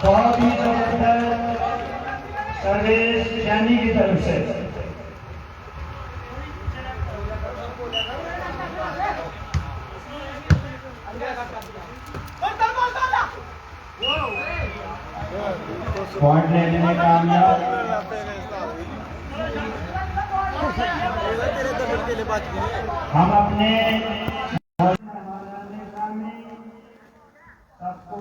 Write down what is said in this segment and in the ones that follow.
बहुत ही जबरदस्त सर्विस शैनी की तरफ से। पॉइंट लेने में कामयाब। हम अपने सबको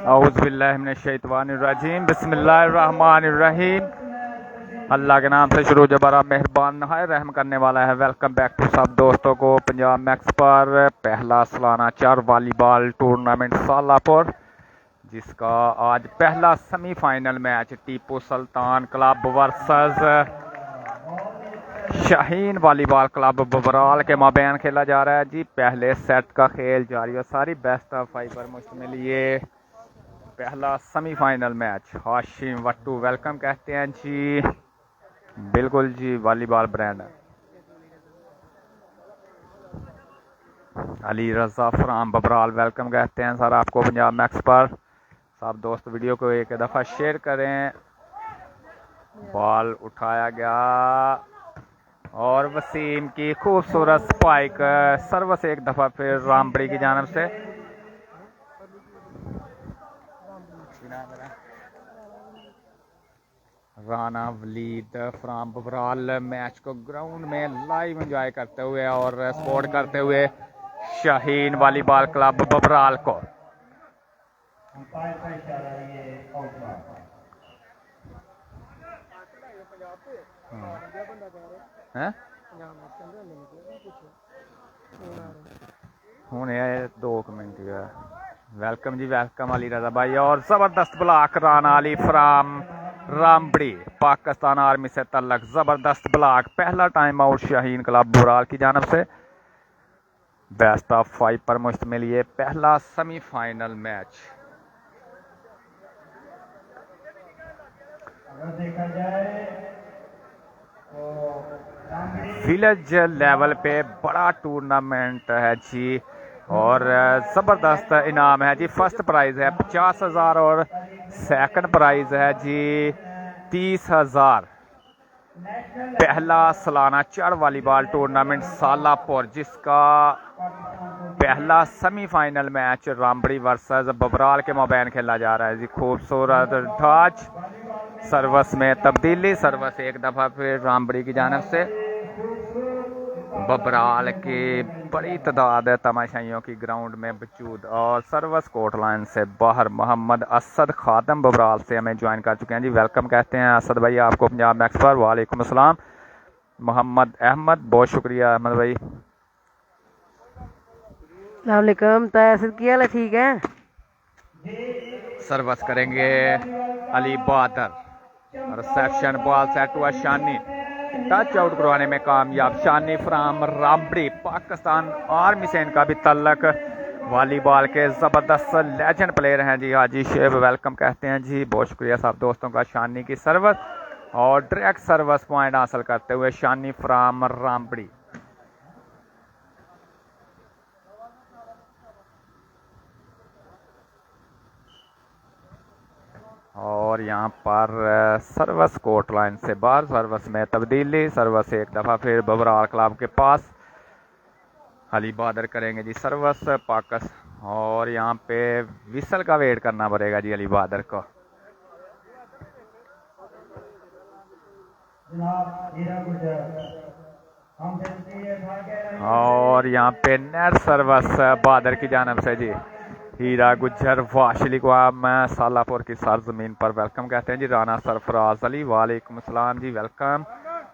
औज़ुबिल्लाहिमिनश्शैतानिर्रजीम बिस्मिल्लाहिर्रहमानिर्रहीम। अल्लाह के नाम से शुरू जो बड़ा मेहरबान है रहम करने वाला है। वेलकम बैक टू सब दोस्तों को पंजाब मैक्स पर पहला सालाना 4 वॉलीबॉल टूर्नामेंट सालापुर, जिसका आज पहला semifinal match Tipu Sultan club versus Shaheen volleyball club Babral के माबैन खेला जा रहा है जी। पहले सेट का खेल जारी है, सारी बेस्ट ऑफ 5 पर मुश्तमिल ये पहला semifinal match. Hashim Wattoo welcome कहते हैं जी। बिल्कुल जी, वॉलीबॉल ब्रांड है। अली रजा फ्राम बबराल वेलकम कहते हैं सर आपको पंजाब मैक्स पर। सब दोस्त वीडियो को एक दफ़ा शेयर करें। बॉल उठाया गया और वसीम की खूबसूरत स्पाइक सर्विस एक दफ़ा फिर रामबड़ी की जानब से। राना वलीद फ्राम बबराल मैच को ग्राउंड में लाइव एंजॉय करते हुए और सपोर्ट करते हुए शाहीन वॉलीबॉल क्लब बबराल को। हुने 2 minute welcome ji, welcome Ali Raza भाई। और जबरदस्त block Rana Ali from Rambari Pakistan army से तल्लक। जबरदस्त ब्लॉक, पहला time out Shaheen club Babral की जानब से। बेस्ट ऑफ 5 पर मुश्तमिल ये पहला सेमीफाइनल मैच। देखा जाए विलेज लेवल पे बड़ा टूर्नामेंट है जी और ज़बरदस्त इनाम है जी। फर्स्ट प्राइज़ है 50,000 और सेकंड प्राइज़ है जी 30,000। पहला सालाना 4 वॉलीबॉल टूर्नामेंट सालापुर, जिसका पहला सेमीफाइनल मैच रामबड़ी वर्सेस बबराल के माबैन खेला जा रहा है जी। खूबसूरत ढांच, सर्विस में तब्दीली, सर्विस एक दफ़ा फिर रामबड़ी की जानब से। बबराल की बड़ी तादाद है तमाशाइयों की ग्राउंड में मौजूद और सर्विस कोर्ट लाइन से बाहर मोहम्मद असद खादम बबराल से हमें ज्वाइन कर चुके हैं जी। वेलकम कहते हैं असद भाई आपको पंजाब मैक्स पर। वालेकुम अस्सलाम मोहम्मद अहमद, बहुत शुक्रिया अहमद भाई। अस्सलाम असद की हाल है? ठीक है। सर्विस करेंगे अली बहादुर, रिसेप्शन बॉल सेट हुआ शानी, टच आउट करवाने में कामयाब शानी फ्राम रामबड़ी पाकिस्तान आर्मी से इनका भी तल्लक। वॉलीबॉल के ज़बरदस्त लेजेंड प्लेयर हैं जी हाजी शेब, वेलकम कहते हैं जी। बहुत शुक्रिया सब दोस्तों का। शानी की सर्विस और डायरेक्ट सर्विस पॉइंट हासिल करते हुए शानी फ्राम रामबड़ी। और यहाँ पर सर्विस कोर्ट लाइन से बाहर, सर्विस में तब्दीली, सर्विस एक दफ़ा फिर बबराल क्लब के पास। अली बहादुर करेंगे जी सर्विस पाकिस्तान और यहाँ पे विसल का वेट करना पड़ेगा जी अली बहादुर को। और यहाँ पे नेट सर्विस बहादुर की जानब से जी। हीरा गुज्जर वाशिली को आप सालापुर की सरजमीन पर वेलकम कहते हैं जी। राना सरफराज अली वालेकुम अस्सलाम जी, वेलकम,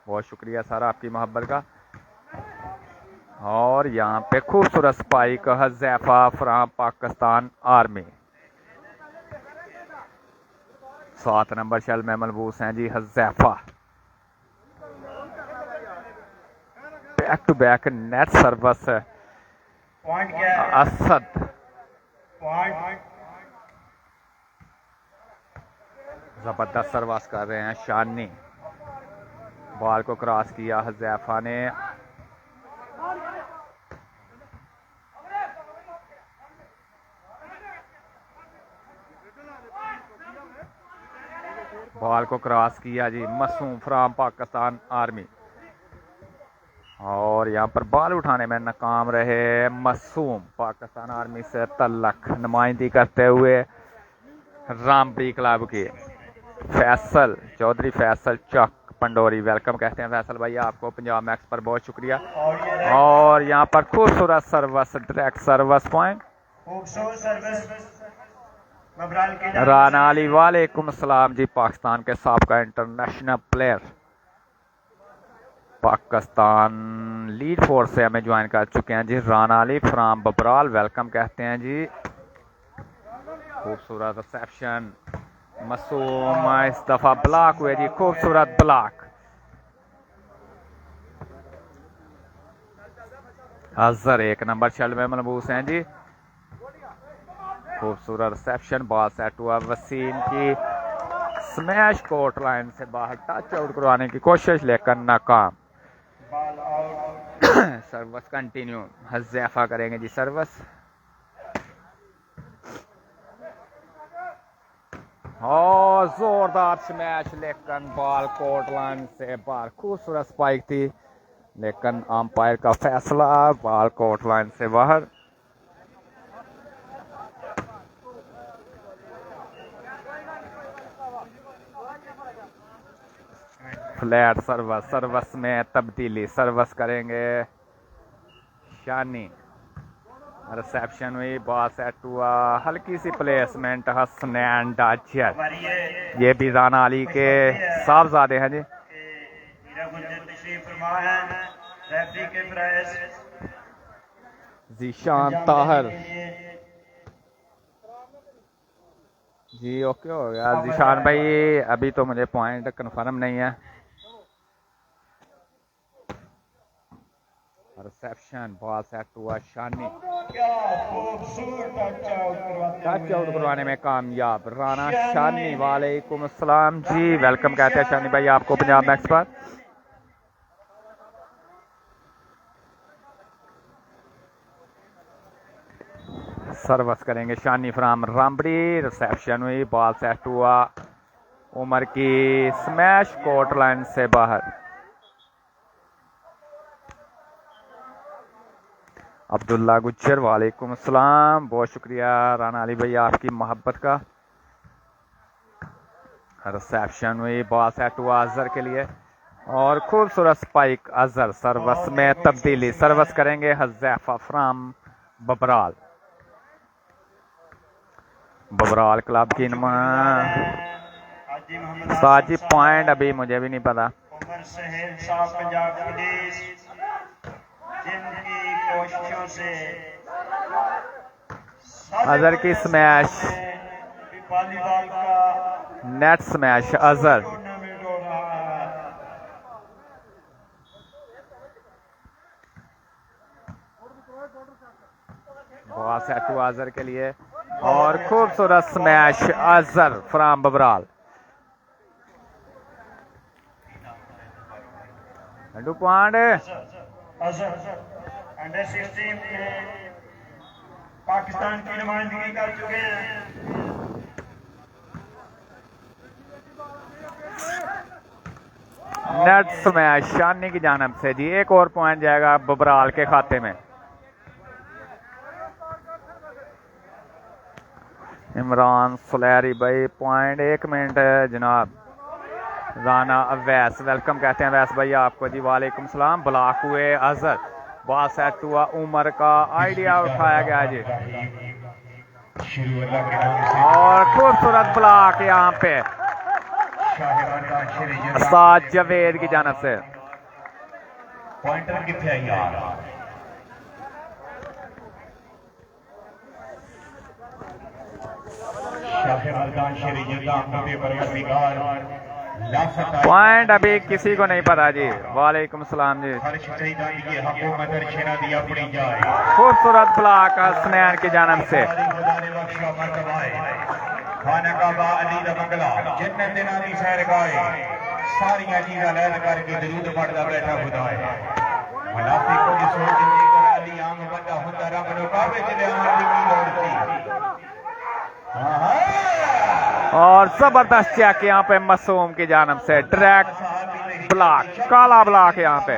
बहुत शुक्रिया सर आपकी मोहब्बत का। और यहाँ पे खूबसूरत spike Huzaifa from Pakistan army. 7 number शल में मलबूस हैं ji Huzaifa. Back to back net service Asad. जबरदस्त सर्विस कर रहे हैं शानी। बॉल को क्रॉस किया हज़ैफा ने। बॉल को क्रॉस किया जी मासूम फ्रॉम पाकिस्तान आर्मी, और यहाँ पर बॉल उठाने में नाकाम रहे मासूम। पाकिस्तान आर्मी से तल्लक नुमाइंदगी करते हुए रामबरी क्लब के फैसल चौधरी फैसल चक पंडोरी, वेलकम कहते हैं फैसल भाई आपको पंजाब मैक्स पर, बहुत शुक्रिया। और यहाँ पर खूबसूरत service, direct service point Rana Ali, वालेकुम सलाम जी। पाकिस्तान के साबका international player, Pakistan lead force से हमें ज्वाइन कर चुके हैं जी राना अली फ्राम बबराल, वेलकम कहते हैं जी। खूबसूरत रिसेप्शन मासूम, इस दफा ब्लॉक हुए जी, खूबसूरत ब्लॉक। अजहर 1 नंबर शल में मलबूस हैं जी। खूबसूरत रिसेप्शन, बॉल सेट हुआ वसीम की, स्मैश कोर्ट लाइन से बाहर टच आउट करवाने की कोशिश लेकर नाकाम। सर्विस कंटिन्यू, हज़ैफा करेंगे जी सर्विस, और जोरदार स्मैश, लेकिन बॉल कोर्ट लाइन से बाहर। खूबसूरत स्पाइक थी लेकिन अंपायर का फैसला, बॉल कोर्ट लाइन से बाहर। फ्लैट सर्विस, सर्विस में तब्दीली, सर्विस करेंगे शानी। रिसेप्शन हुई, बॉल सेट हुआ, हल्की सी प्लेसमेंट हसनैन डाचर, ये भी राना अली के साहबजादे हैं जी। जीशान ताहर जी, ओके हो गया जीशान भाई, अभी तो मुझे पॉइंट कंफर्म नहीं है। रिसेप्शन, बॉल सेट हुआ शानी, टच आउट करवाने में कामयाब राना शानी, वालेकुम अस्सलाम जी, वेलकम कहते हैं शानी भाई आपको पंजाब मैक्स पर। सर्विस करेंगे शानी फ्राम रामबड़ी, रिसेप्शन हुई, बॉल सेट हुआ उमर की, स्मैश कोर्ट लाइन से बाहर। अब्दुल्ला गुज्जर, वालेकुम अस्सलाम, बहुत शुक्रिया राना अली भैया आपकी मोहब्बत का। रिसेप्शन हुई, बॉल सेट हुआ अजहर के लिए, और खूबसूरत स्पाइक अजहर। सर्विस में तब्दीली, सर्विस करेंगे हज़ैफा फ्राम बबराल, बबराल क्लब की साजी। पॉइंट अभी मुझे भी नहीं पता। अजहर की smash, net smash Azhar, ball set हुआ अजहर के लिए, और खूबसूरत smash Azhar from Babral. Point under 16 के पाकिस्तान की नुमाइंदगी कर चुके हैं। नेट स्मैश शानी की जानब से जी, एक और पॉइंट जाएगा बबराल के खाते में। इमरान सुलैरी भाई पॉइंट, 1 मिनट है जनाब। राना अवैस, वेलकम कहते हैं अवैस भाई आपको जी, वालेकुम सलाम। ब्लॉक हुए अजहर, बॉल सेट हुआ उमर का, आइडिया उठाया गया जी, और खूबसूरत ब्लॉक यहाँ पे उस्ताद जवेद की जानब से। पॉइंटर कितने है यार? पॉइंट अभी किसी को नहीं पता जी, वालेकुम सलाम जी। खूबसूरत ब्लॉक हसनैन की जानब से। सारिया चीजा लैद करके दरूद पढ़दा बैठा खुदा है मुनाफिक की सोच दी करा दी आम बंदा हुंदा रब नु काबे च ले आउण दी की लोड़ सी। और जबरदस्त चेक यहाँ पे मासूम की जानब से डायरेक्ट ब्लॉक, काला ब्लॉक यहाँ पे।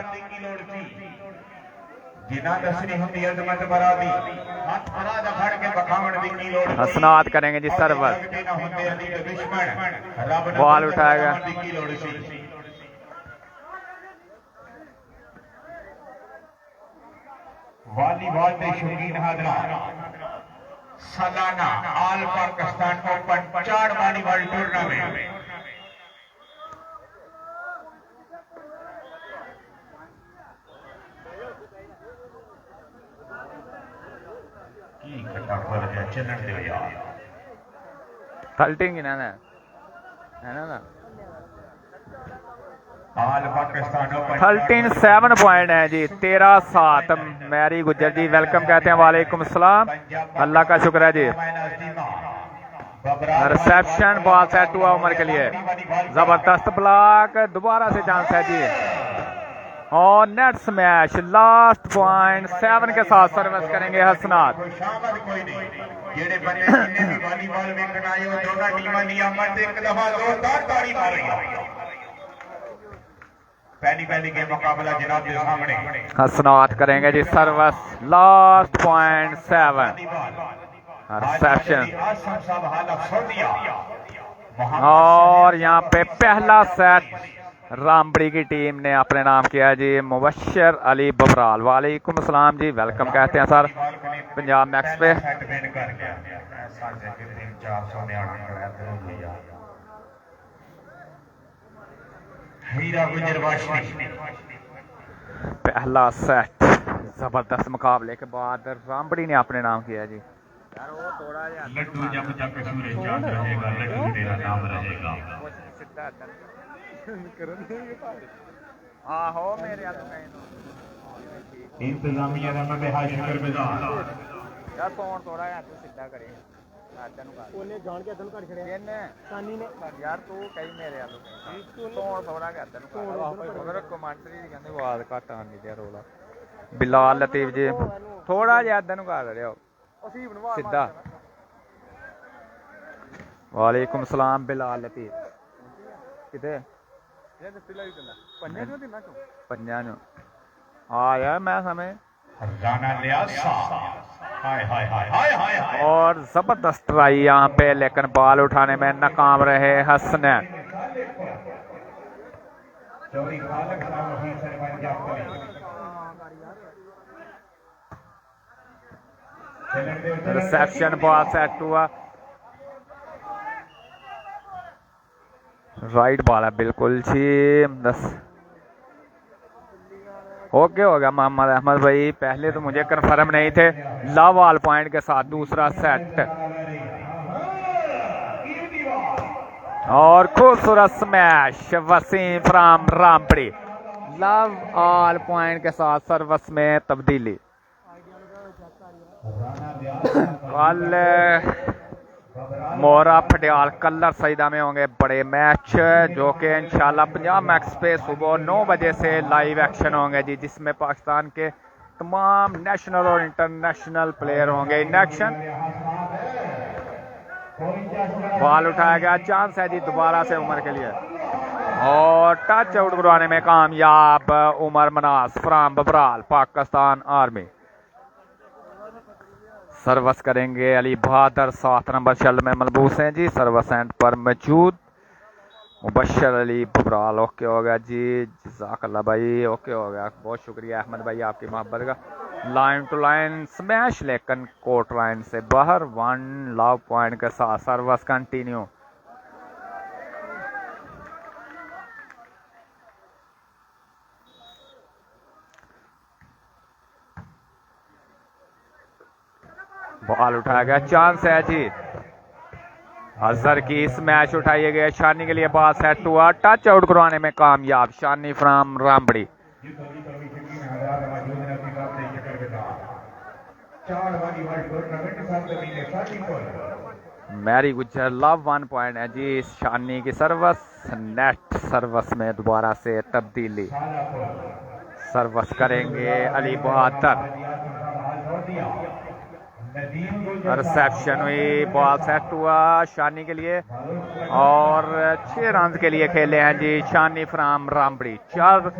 हसनात करेंगे जी सर्वर, बॉल उठाएगा। वॉलीबॉल के शौकीन हाजरान सालाना all Pakistan open 4 volleyball tournament की इकट्ठा कर दिया चलन दे यार थल्टिंग ना है ना ऑल पाकिस्तान ओपन 13-7 पॉइंट है जी, 13-7। मैरी गुज्जर जी वेलकम कहते हैं, वालेकुम सलाम, अल्लाह का शुक्र है जी। रिसेप्शन बॉल सेट हुआ उमर के लिए, जबरदस्त ब्लॉक, दोबारा से चांस है जी। और नेट स्मैश, लास्ट पॉइंट 7 के साथ सर्विस करेंगे हसनात। पहली गेम मुकाबला जनाब के सामने हसनात करेंगे जी सर्विस, लास्ट पॉइंट 7 रिसेप्शन। और यहाँ पे पहला सेट रामबड़ी की टीम ने अपने नाम किया जी। मुबशर अली बबराल, वालेकुम सलाम जी, वेलकम कहते हैं सर पंजाब मैक्स पे। पहला सेट जबरदस्त मुकाबले के बाद रामबड़ी ने अपने नाम किया जी। लड्डू जब तक सूरज चांद रहेगा लड्डू तेरा नाम रहेगा। इंतजामिया का मैं बेहद शुक्रगुजार यार फोन थोड़ा यार तू सीधा करे ओने जान के अदन कर छड़े ने सानी ने यार तू कई मेरे आलू फोन थोड़ा के अदन कर उधर कमेंट्री दी कहंदे आवाज घट आनी दे रोला। बिलाल लतीफ जी थोड़ा जिहा अदन कर रहे हो सीधा। वालेकुम सलाम बिलाल लतीफ किते पंजा नो आया मैं समय और जबरदस्त ट्राई यहाँ पे, लेकिन बॉल उठाने में नाकाम रहे हसनैन। रिसेप्शन बॉल सेट हुआ, राइट बॉल है बिल्कुल जी। ओके हो गया मोहम्मद अहमद भाई, पहले तो मुझे कंफर्म नहीं थे। लव ऑल पॉइंट के साथ दूसरा सेट और खूबसूरत smash Waseem from Rambari. Love all point के साथ सर्विस में तब्दीली। कल मोरा पटियाल कलर सईदा में होंगे बड़े मैच, जो कि इंशाल्लाह पंजाब मैक्स पे सुबह 9 बजे से लाइव एक्शन होंगे जी, जिसमें पाकिस्तान के तमाम नेशनल और इंटरनेशनल प्लेयर होंगे इन एक्शन। बॉल उठाया गया, चांस है जी दोबारा से उमर के लिए और टच आउट करवाने में कामयाब उमर मनास फ्राम बबराल पाकिस्तान आर्मी। सर्विस करेंगे अली बहादुर, 7 नंबर शल में मलबूस हैं जी, सर्विस एंड पर मौजूद मुबशर अली बबराल। ओके हो गया जी, जज़ाकल्लाह भाई, ओके हो गया, बहुत शुक्रिया अहमद भाई आपकी मोहब्बत का। लाइन टू लाइन स्मैश, लेकिन कोर्ट लाइन से बाहर 1 लव पॉइंट के साथ सर्विस कंटिन्यू। बॉल उठाया गया, चांस है जी अजहर की, इस मैच उठाई गए शानी के लिए, बॉल सेट हुआ, टच आउट करवाने में कामयाब शानी फ्राम रामबड़ी। मैरी गुज्जर लव 1 पॉइंट है जी, शानी की सर्विस नेट सर्वस में दोबारा से तब्दीली। सर्वस करेंगे अली बहादुर। रिसेप्शन हुई, बॉल सेट हुआ शानी के लिए और 6 रन के लिए खेले हैं जी शानी फ्राम रामबड़ी। 4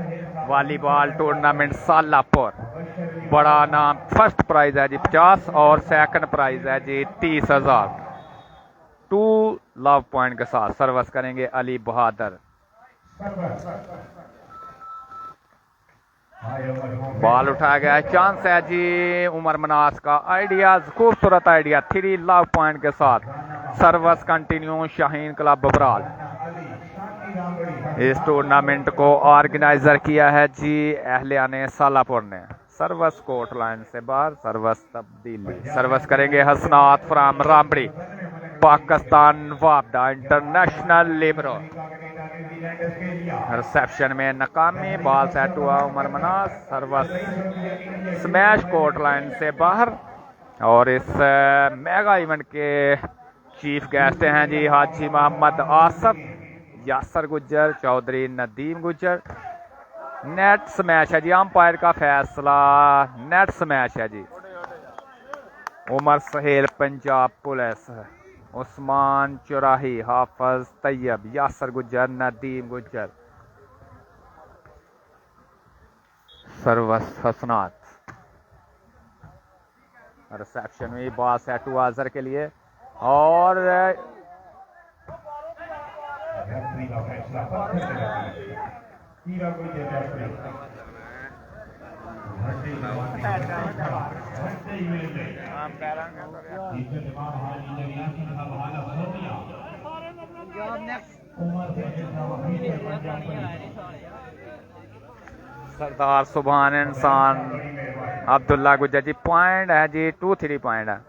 volleyball tournament Salapur. बड़ा नाम, फर्स्ट प्राइज है जी 50 और सेकंड प्राइज है जी 30,000। 2 लव पॉइंट के साथ सर्विस करेंगे अली बहादुर। बॉल उठाया गया है, चांस है जी उमर मनास का। आइडियाज, खूबसूरत आइडिया। 3 लव पॉइंट के साथ सर्विस कंटिन्यू शाहीन क्लब बबराल। इस टूर्नामेंट को ऑर्गेनाइजर किया है जी अहलियाने सालापुर ने। सर्विस कोर्ट लाइन से बाहर, सर्विस तब्दीली। सर्विस करेंगे हसनात फ्राम रामबड़ी, पाकिस्तान वापदा इंटरनेशनल लिबरो। रिसेप्शन में नाकामी, बॉल सेट हुआ Umar Manas. Service smash court line से बाहर। और इस मेगा इवेंट के चीफ गेस्ट हैं जी हाजी मोहम्मद आसफ, यासर गुज्जर, चौधरी नदीम गुज्जर। नेट स्मैश है जी, अंपायर का फैसला नेट स्मैश है ji. Umar Sohail Punjab police, Usman Churahi, Hafiz Tayyab, Yasir Gujjar, Nadeem Gujjar. Service Hasnat. Reception में बॉल सेट हुआ अजहर के लिए और सरदार सुभान इंसान अब्दुल्ला गुज्जर जी। पॉइंट है जी 2-3 पॉइंट है।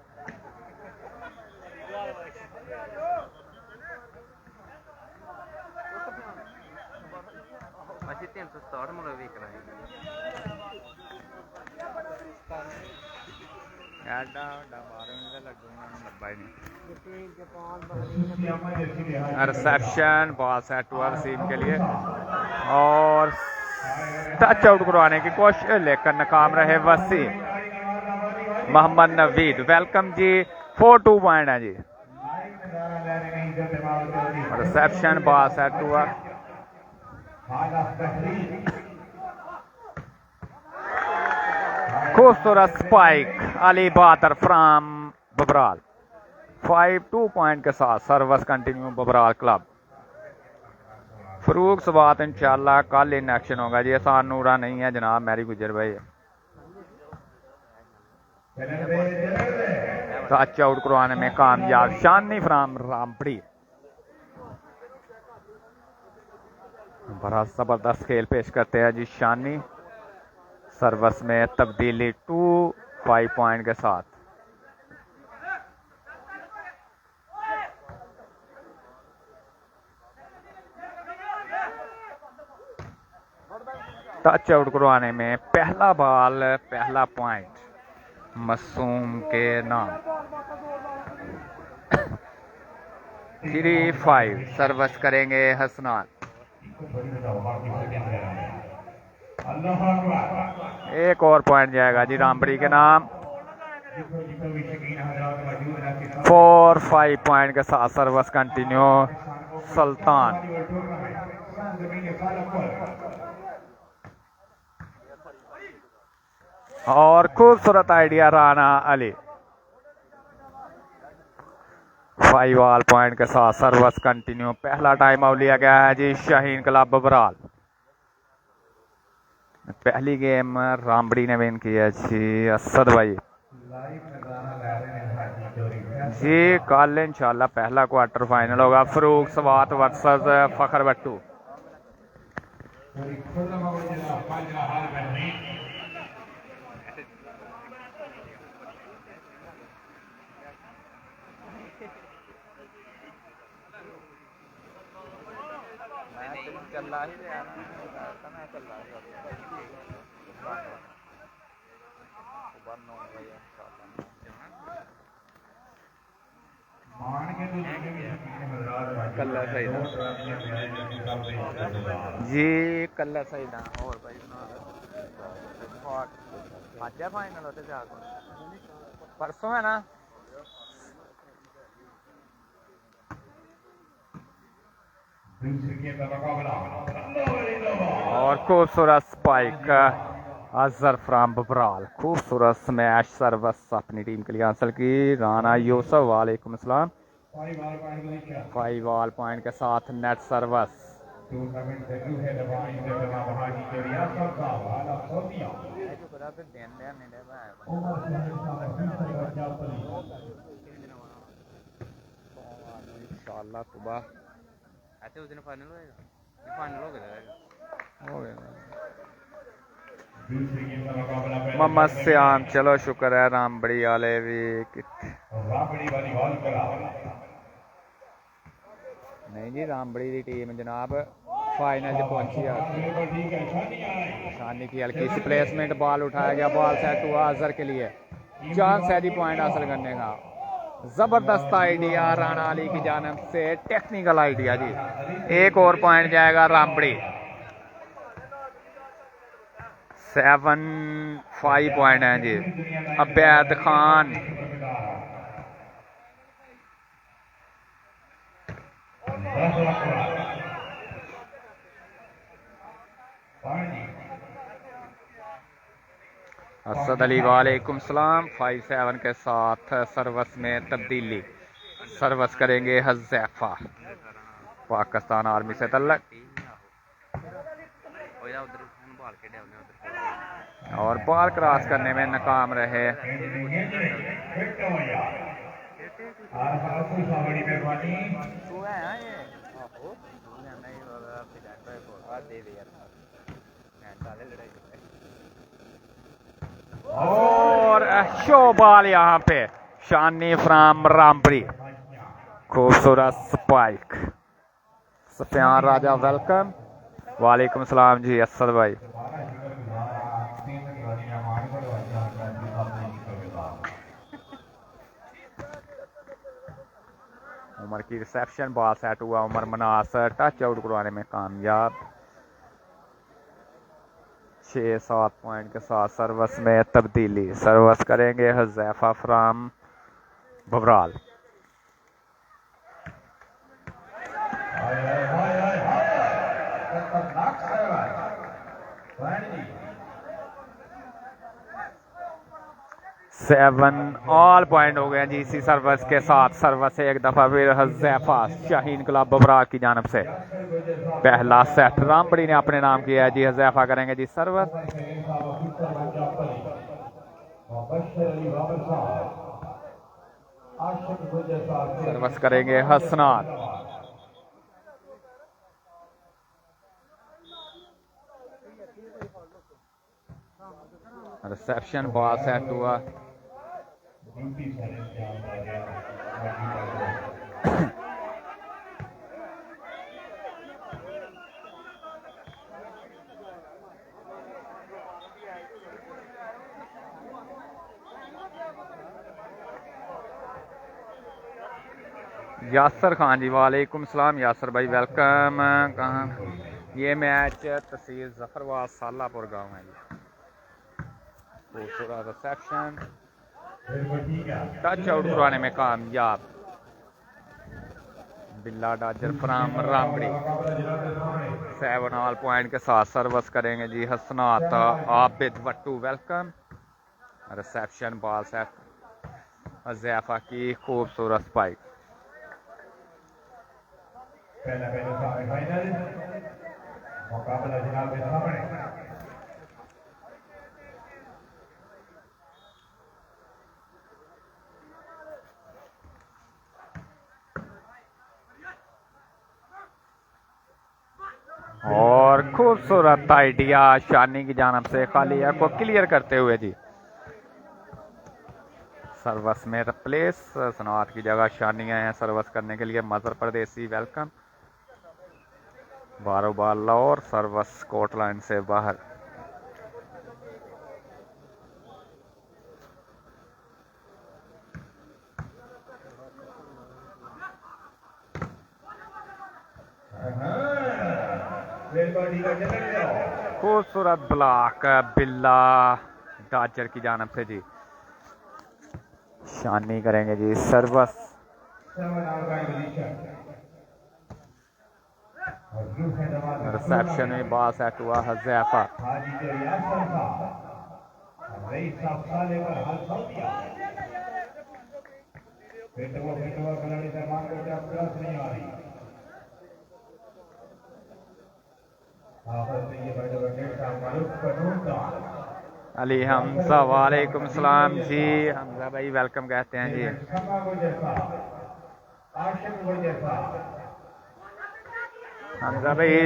रिसेप्शन, बॉल सेट हुआ वसीम के लिए और टच आउट करवाने की कोशिश लेकर नाकाम रहे वसीम। मोहम्मद नवीद, वेलकम जी। 4-2 पॉइंट है जी। रिसेप्शन, बॉल सेट हुआ। खूबसूरत spike Ali Bahadur from Babral. 5-2 point के साथ service continue Babral club. Farooq सबात इंशाल्लाह कल इन एक्शन होगा जी। एहसान नूरा नहीं है जनाब मैरी गुजर भाई। टच आउट करवाने में कामयाब शानी फ्राम रामबड़ी। बड़ा जबरदस्त खेल पेश करते हैं जी शानी। सर्विस में तब्दीली 2-5 पॉइंट के साथ। टच आउट करवाने में पहला बॉल पहला पॉइंट मासूम के नाम। 3-5 सर्विस करेंगे हसनान। एक और पॉइंट जाएगा जी रामबड़ी के नाम। 4-5 पॉइंट के साथ सर्विस कंटिन्यू सुल्तान। और खूबसूरत idea Rana Ali. 5 all point के साथ सर्विस कंटिन्यू। पहला टाइम आउट लिया गया है जी शाहीन क्लब बबराल। पहली गेम रामबड़ी ने विन किया जी असद भाई जी। कल इंशाल्लाह पहला क्वार्टर फाइनल होगा फरूक सवात वर्सेस फखर बट्टू। कल्ला सही था जी, कल्ला सही था। और भाई आज है फाइनल होते परसों है ना। और खूबसूरत स्पाइक अजहर फ्राम बबराल, खूबसूरत स्मैश सर्विस अपनी टीम के लिए हासिल की। राना यूसुफ वालेकुम अस्सलाम 5 ऑल पॉइंट के साथ नेट सर्विस। इंशाल्लाह सुबह ऐसे उस दिन फाइनल होएगा, फाइनल हो गया मोहम्मद श्याम। चलो शुक्र है रामबड़ी वाले भी नहीं जी, रामबड़ी की टीम जनाब फाइनल च पहुंची है। शानी की हल्की सी प्लेसमेंट, बॉल उठाया गया, बॉल सेट हुआ अजहर के लिए, चांस है जी पॉइंट हासिल करने का। जबरदस्त आइडिया राणा अली की जानब से, टेक्निकल आइडिया जी। एक और पॉइंट जाएगा रामबड़ी। 7-5 पॉइंट हैं जी। अबैद खान असद अली वालेकुम सलाम 5-7 के साथ सर्विस में तब्दीली। सर्विस करेंगे हज़ैफा, पाकिस्तान आर्मी से तल्लक। और बॉल क्रॉस करने में नाकाम रहे। और शो बॉल यहाँ पे शानी फ्राम रामबड़ी, खूबसूरत स्पाइक। सफियान राजा वेलकम वालेकुम सलाम जी असद भाई। उमर की रिसेप्शन, बॉल सेट हुआ, उमर मनास टच आउट करवाने में कामयाब। 6-7 पॉइंट के साथ सर्विस में तब्दीली। सर्विस करेंगे हज़ैफा फ्राम बबराल। सेवन ऑल पॉइंट हो गए जी इसी सर्विस के साथ। सर्विस एक दफा फिर हज़ैफा शाहीन क्लब बबराल की जानब से। पहला सेट रामबड़ी ने अपने नाम किया है जी। हज़ैफा करेंगे जी सर्विस। सर्विस करेंगे हसनात। रिसेप्शन, बॉल सेट हुआ। यासर खान जी वालेकुम सलाम। यासर भाई वेलकम। कहाँ ये मैच तहसील जफरवाल सालापुर गांव है जी। खूबसूरत रिसेप्शन, टच आउट करवाने में कामयाब। Billa Dajar from Rambari. 7 all point के साथ सर्विस करेंगे ji Hasnat Abid Wattoo welcome. Reception, ball set, Huzaifa की खूबसूरत स्पाइक। और खूबसूरत आइडिया शानी की जानब से खालिया को क्लियर करते हुए जी। सर्विस में रिप्लेस, सनात की जगह शानी आए हैं सर्विस करने के लिए। मजहर परदेसी welcome. 12 ball Lahore, service court line से बाहर। बिल्कुल ठीक है, चले जाओ। खूबसूरत ब्लॉक बिल्ला डाचर की जानब से जी। शानी करेंगे जी सर्वस। रिसेप्शन में बॉल सेट हुआ हज़ैफा। अली हमजा वालेकुम सलाम जी। हमजा भाई वेलकम कहते हैं जी। हमजा भाई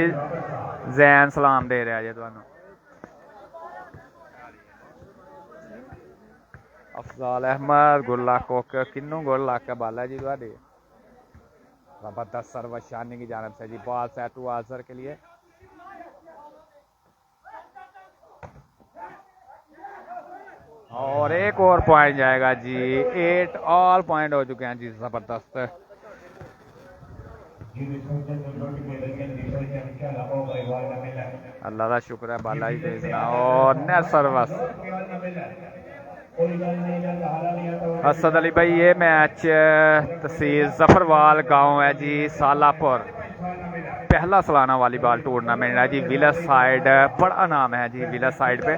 जैन सलाम दे रहा जी तुहानू। अफजाल अहमद गुल्ला कोक किन्नू गुल्ला का बाला जी तुहाडे जबरदस्त सर्वशानी की जानब से जी। बॉल सेट हुआ आजर के लिए। और एक और पॉइंट जाएगा जी। 8 ऑल पॉइंट हो चुके हैं जी। जबरदस्त अल्लाह का शुक्र है बाला जी भेजना। और नेट सर्वस असद अली भाई। ये मैच तहसील जफरवाल गांव है जी सालापुर। पहला सालाना वॉलीबॉल टूर्नामेंट है जी। विलेज साइड बड़ा नाम है जी विलेज साइड पे।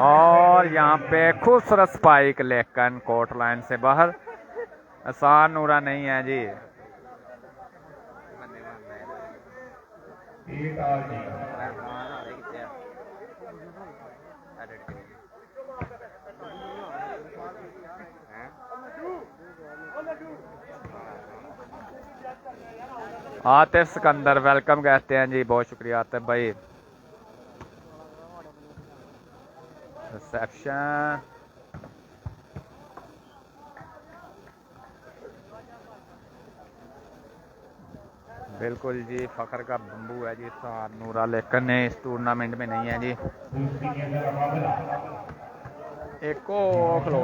और यहाँ पे खूबसूरत स्पाइक लेकिन कोर्ट लाइन से बाहर। आसान नूरा नहीं है जी। आतिफ सिकंदर वेलकम कहते हैं जी। बहुत शुक्रिया आतिफ भाई। रिसेप्शन बिल्कुल जी। फखर का बम्बू है जी नूरा लेकिन इस टूर्नामेंट में नहीं है जी। एक खलो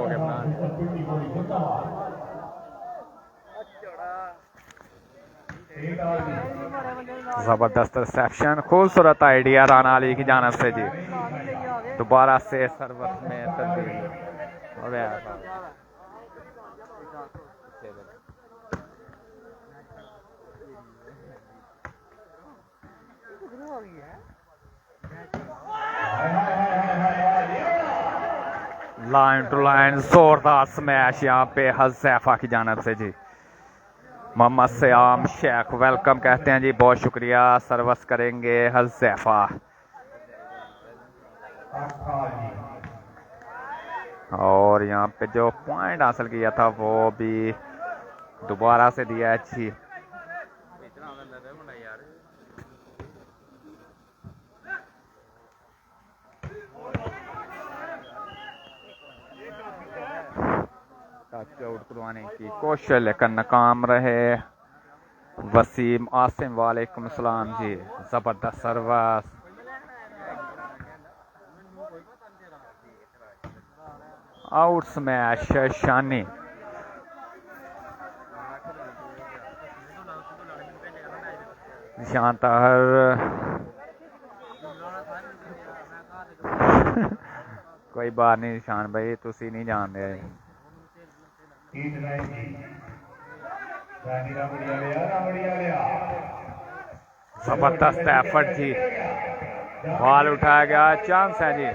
जबरदस्त रिसेप्शन। खूबसूरत आइडिया राना अली की जानब से जी। दोबारा से सर्वस में तब्दीली। लाइन टू लाइन जोरदार स्मैश यहाँ पे हज़ैफा की जानब से जी। मोहम्मद सयाम शेख वेलकम कहते हैं जी। बहुत शुक्रिया। सर्वस करेंगे हज़ैफा। और यहाँ पे जो पॉइंट हासिल किया था वो भी दोबारा से दिया है जी। आउट करवाने की कोशिश लेकिन नाकाम रहे। वसीम आसिम वालेकुम सलाम जी। जबरदस्त सर्वस। आउट स्मैश शानी। निशान ताहर कोई बात नहीं निशान भाई तुसी नहीं जानते। जबरदस्त एफर्ट जी। बॉल उठाया गया। चांस है जी।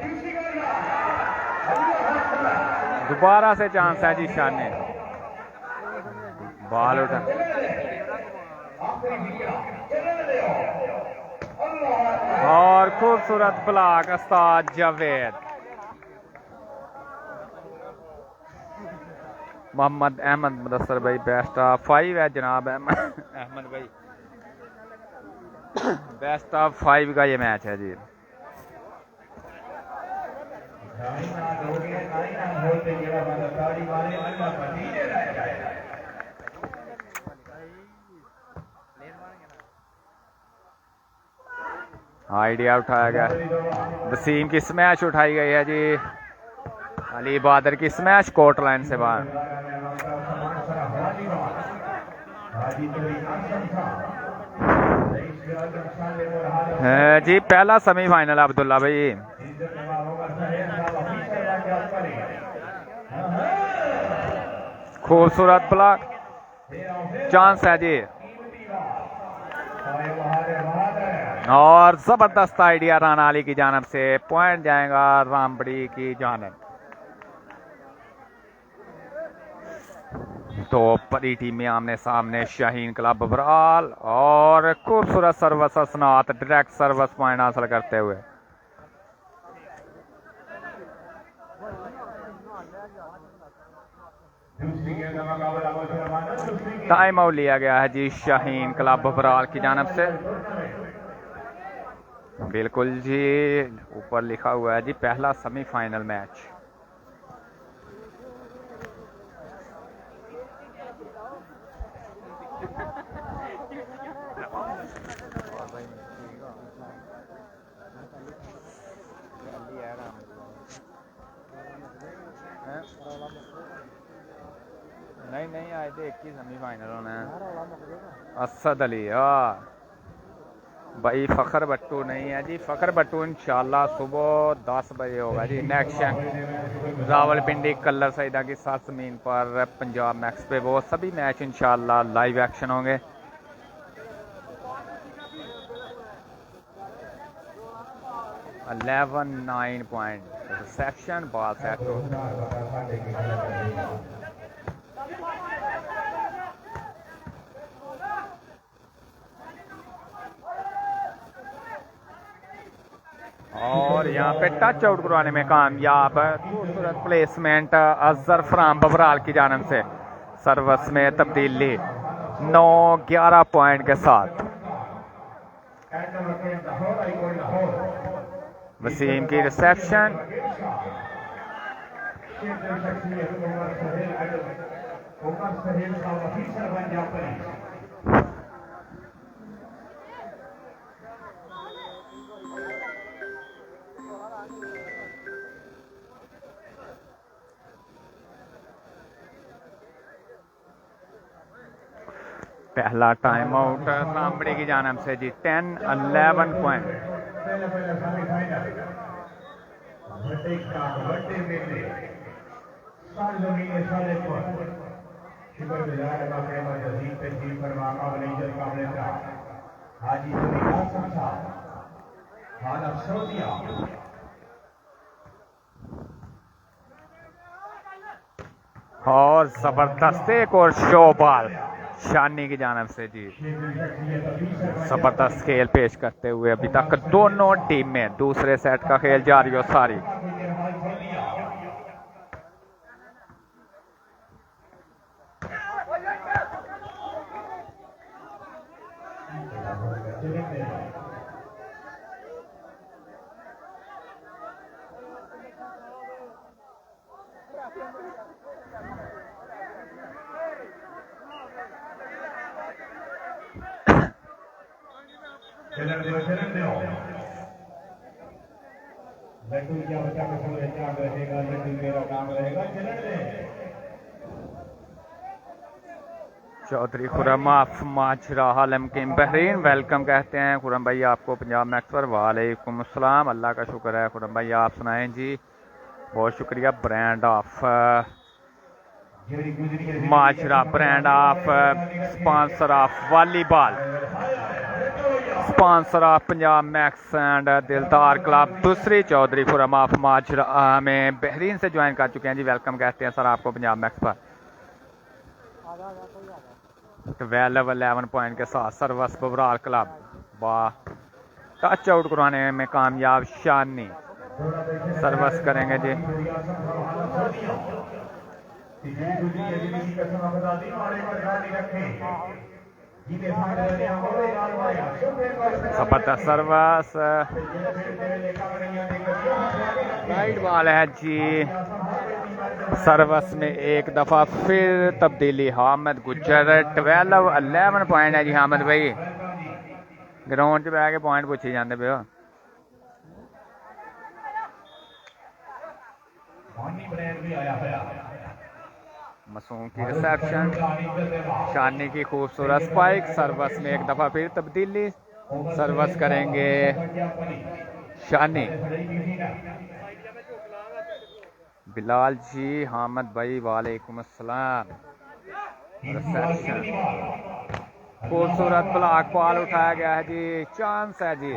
दोबारा से चांस है जी। शाने बॉल उठा। और खूबसूरत ब्लॉक उस्ताद जावेद। मोहम्मद अहमद मुदस्सर भाई बेस्ट ऑफ 5 है जनाब अहमद भाई। बेस्ट ऑफ 5 का ये मैच है जी। आइडिया उठाया गया। वसीम की स्मैश उठाई गई है जी। अली बहादुर की स्मैश कोर्ट लाइन से बाहर। जी पहला सेमीफाइनल अब्दुल्ला भाई। खूबसूरत ब्लॉक, चांस है जी और जबरदस्त आइडिया राना अली की जानब से। पॉइंट जाएगा रामबड़ी की जानब। तो बड़ी टीमें आमने सामने, शाहीन क्लब बबराल और खूबसूरत सर्वस असनात डायरेक्ट सर्वस पॉइंट हासिल करते हुए। टाइम आउट लिया गया है जी शाहीन क्लब बबराल की जानब से। बिल्कुल जी, ऊपर लिखा हुआ है जी पहला सेमीफाइनल मैच। नहीं आए थे, एक ही सेमीफाइनल होना है। असद अली भाई, फखर बट्टू नहीं है जी। फखर बट्टू इंशाल्लाह सुबह 10 बजे होगा जी। नेक्स्ट रावलपिंडी कलर सईदा की साथ जमीन पर पंजाब मैक्स पे वो सभी मैच इंशाल्लाह लाइव एक्शन होंगे। Eleven 9 point reception ball set हो। और यहाँ पे टच आउट करवाने में कामयाब। खूबसूरत प्लेसमेंट अजहर फराम बबराल की जानब से। सर्वस में तब्दीली 9-11 पॉइंट के साथ। वसीम की रिसेप्शन, पहला टाइम आउट रामबड़ी की जानब से जी। 10-11 पॉइंट। और जबरदस्त एक और शो बॉल शानी की जानब से जी। जबरदस्त खेल पेश करते हुए अभी तक दोनों टीम में दूसरे सेट का खेल जारी और सारी। चौधरी खुरम ऑफ माजरा हालम के बहरीन वेलकम कहते हैं खुरम भाई आपको पंजाब मैक्स पर। वालेकुम अस्सलाम, अल्लाह का शुक्र है खुरम भाई, आप सुनाएं जी। बहुत शुक्रिया। Brand of Majra, brand of sponsor of volleyball, sponsor of Punjab max and दिलदार क्लब दूसरी चौधरी खुरम ऑफ माजरा में बहरीन से ज्वाइन कर चुके हैं जी। वेलकम कहते हैं सर आपको पंजाब मैक्स पर। 12-11 पॉइंट के साथ सर्वस बबराल क्लब टच आउट करवाने में कामयाब। शानी सर्वस करेंगे जी। जबरदस्त सर्वस, राइट बॉल है जी। सर्वस में एक दफा फिर तब्दीली। हामिद गुजर 12-11 पॉइंट है जी। हामिद भाई ग्राउंड च बह के पॉइंट पूछी जाते पे हो। मासूम की रिसेप्शन, शानी की खूबसूरत स्पाइक, सर्वस में एक दफा फिर तब्दीली, सर्वस करेंगे शानी। बिलाल जी, हामिद भाई वालेकुम अस्सलाम। रिसेप्शन, खूबसूरत ब्लॉक बॉल उठाया गया है जी, चांस है जी,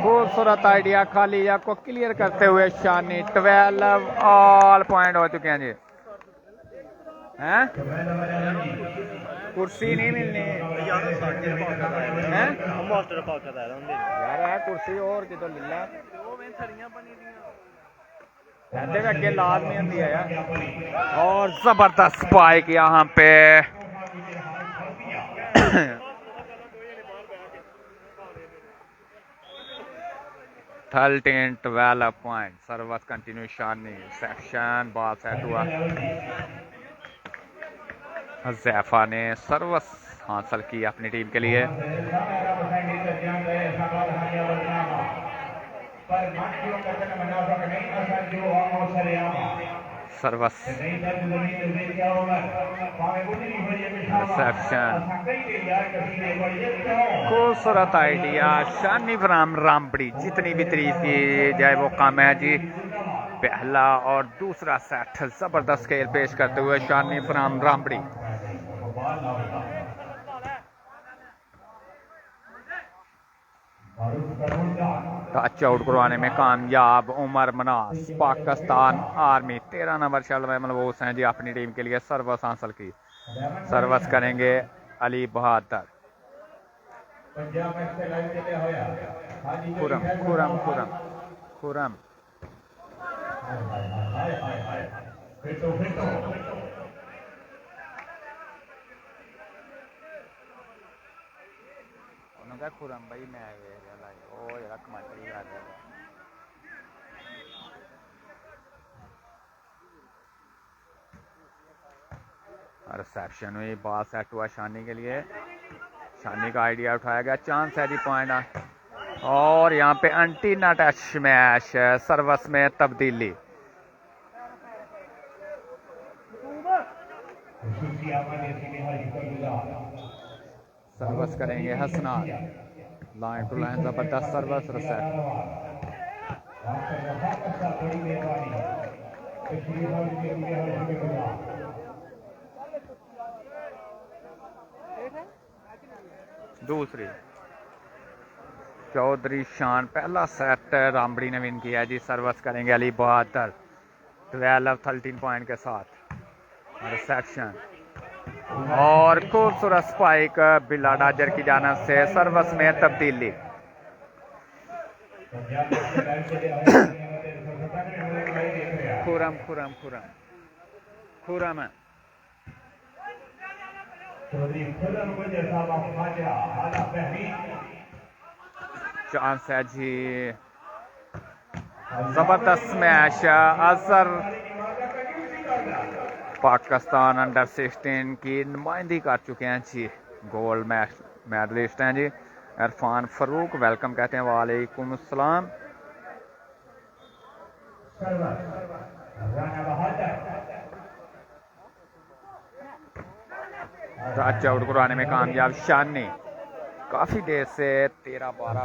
खूबसूरत आइडिया खालिया को क्लियर करते हुए शानी 12 ऑल पॉइंट हो चुके हैं जी। हैं कुर्सी नहीं मिलनी है यार, है कुर्सी और कि तो लीला अगे लाजमी होती है यार। और जबरदस्त स्पाइक यहाँ पे 13-12 पॉइंट, सर्वस कंटिन्यू शानी। सेक्शन बॉल सेट हुआ, हज़ैफा ने सर्वस हासिल की अपनी टीम के लिए। सर्वस, रिसेप्शन, खूबसूरत आइडिया शानी फ्राम रामबड़ी। जितनी भी तारीफ की जाए वो कम है जी। पहला और दूसरा सेट जबरदस्त खेल पेश करते हुए शानी फ्राम रामबड़ी। टच आउट करवाने में कामयाब उमर मनास, पाकिस्तान आर्मी। 13 नंबर चल रहे मलबूस हैं जी अपनी टीम के लिए, सर्वस हासिल की। सर्वस करेंगे अली बहादुर। खुरम खुरम खुरम खुरम, खुरम भाई मैं रिसेप्शन हुई, बॉल सेट हुआ शानी के लिए। शानी का आइडिया उठाया गया, चांस है जी पॉइंट। और यहाँ पे एंटीना टच मैच, सर्वस में तब्दीली। सर्वस करेंगे हसना, लाइन टू लाइन जबरदस्त सर्वस। रिसेट, दूसरी चौधरी शान। पहला सेट रामबड़ी ने विन किया जी। सर्वस करेंगे अली बहादुर 12-13 पॉइंट के साथ। रिसेप्शन और खूबसूरत स्पाइक बिला डाजर की जानिब से, सर्वस में तब्दीली। खुरम खुरम खुरम खुरम, चांस है जी, जबरदस्त मैच। अजहर पाकिस्तान अंडर 16 की नुमाइंदगी कर चुके हैं जी, गोल्ड मेडलिस्ट हैं जी। इरफान फरूक वेलकम कहते हैं, वालेकुम अस्सलाम। टच आउट करवाने में कामयाब शानी। काफी देर से 13-12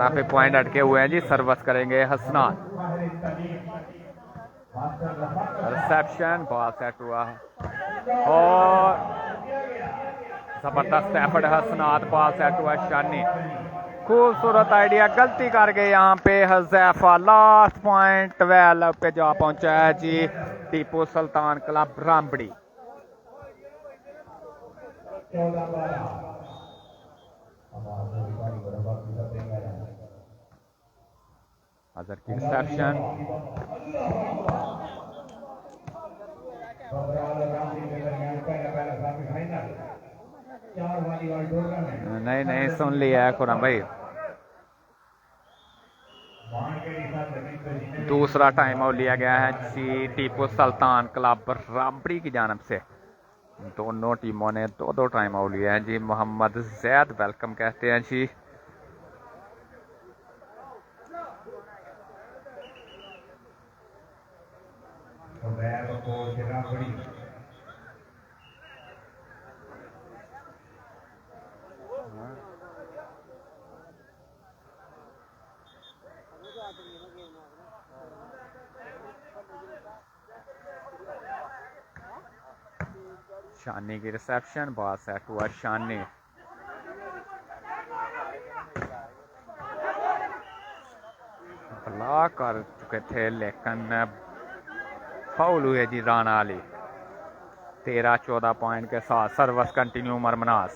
पे पॉइंट अटके हुए हैं जी। सर्वस करेंगे हसनान। रिसेप्शन, बॉल सेट हुआ और जबरदस्त एफर्ट हसनात, बॉल सेट हुआ शानी। खूबसूरत आइडिया, गलती कर गए यहाँ पे हज़ैफा। लास्ट पॉइंट 12 पे जा पहुंचा है जी टीपू सुल्तान क्लब रामबड़ी। अजहर की रिसेप्शन, नहीं सुन लिया है खुरम भाई। दूसरा टाइम आउट लिया गया है जी टीपू सुल्तान क्लब रामबड़ी की जानिब से। दोनों टीमों ने 2-2 टाइम आउट लिया है जी। मोहम्मद जैद वेलकम कहते हैं जी। शानी की रिसेप्शन, बॉल सेट हुआ शानी। ब्लॉक कर चुके थे लेकिन फाउल हुए जी राना अली। 13-14 पॉइंट के साथ सर्विस कंटिन्यू मरमनास।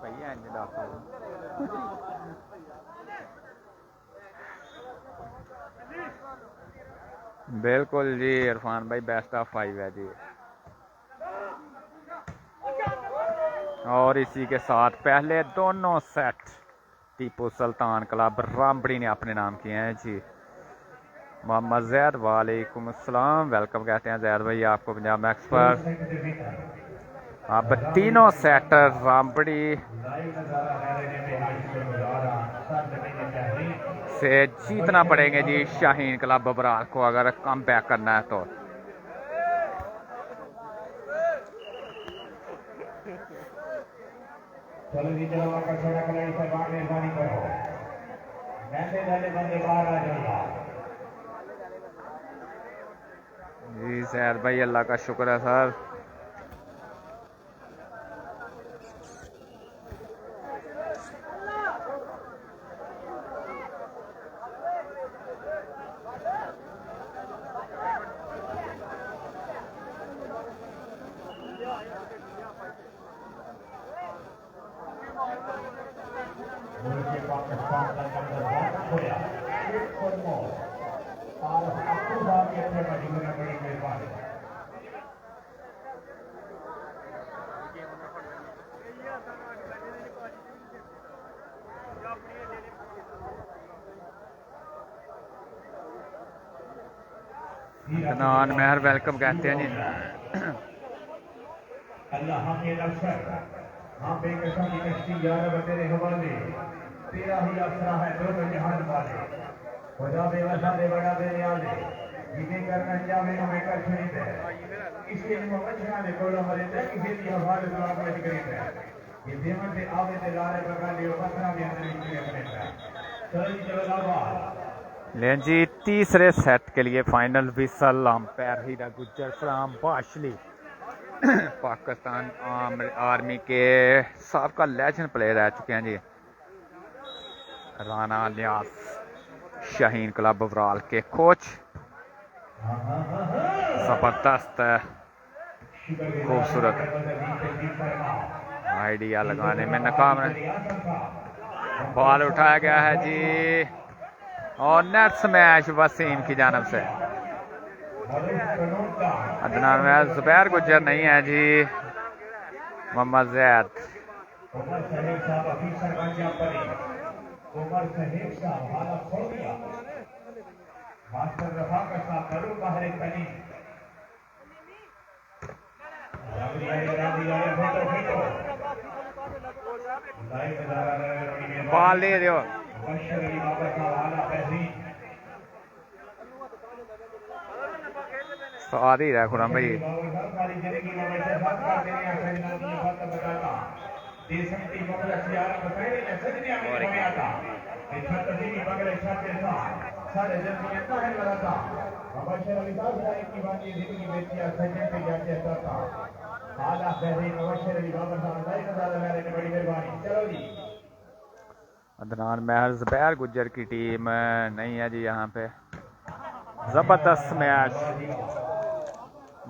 भैया बिल्कुल जी इरफान भाई, बेस्ट ऑफ 5 है जी। और इसी के साथ पहले दोनों सेट टीपू सुल्तान क्लब रामबड़ी ने अपने नाम किए हैं जी। मोहम्मद जैद, वालेकुम अस्सलाम, वेलकम कहते हैं जैद भाई आपको पंजाब मैक्स पर। अब तीनों सेट रामबड़ी से जीतना पड़ेंगे जी शाहीन क्लब बबराल को अगर कम बैक करना है तो। चलो जी, चलो आपका छोटा खिलाड़ी सरकार मेहरबानी करो, वैसे पहले बंदे बाहर आ जाएगा जी। सैर भाई अल्लाह का शुक्र है सर। अदनान मेहर वेलकम कहते हैं जी। अल्लाह हमें अफसर हम बेकसा की कश्ती यार तेरे हवाले, तेरा ही आसरा है दोनों जहान वाले, खुदा बेवसा दे बड़ा दे आले, जिसे करना चाहे हमें कर छुड़ी है, किसी ने मच्छरा ने कोला मरे थे, किसी की हवाले दुआ को करीब है, ये देवन से आवे ते लारे बगा लियो पत्थरा भी अंदर इनके करेगा। चलो जी, चलो लावा लें जी तीसरे सेट के लिए final whistle umpire Heera Gujjar from Bashli, Pakistan army के साबका लेजेंड प्लेयर रह चुके हैं जी। राना लियास शाहीन क्लब बबराल के कोच। जबरदस्त खूबसूरत आइडिया लगाने में नाकाम है। बॉल उठाया गया है जी और नेट स्मैश वसीम की जानब से। अदनान में जुबैर गुज्जर नहीं है जी, मोहम्मद जैद। बॉल ले रहे हो साथ ही रहा खुरम भाई। अदनान महर जुबैर गुज्जर की टीम नहीं है जी यहाँ पे। जबरदस्त मैच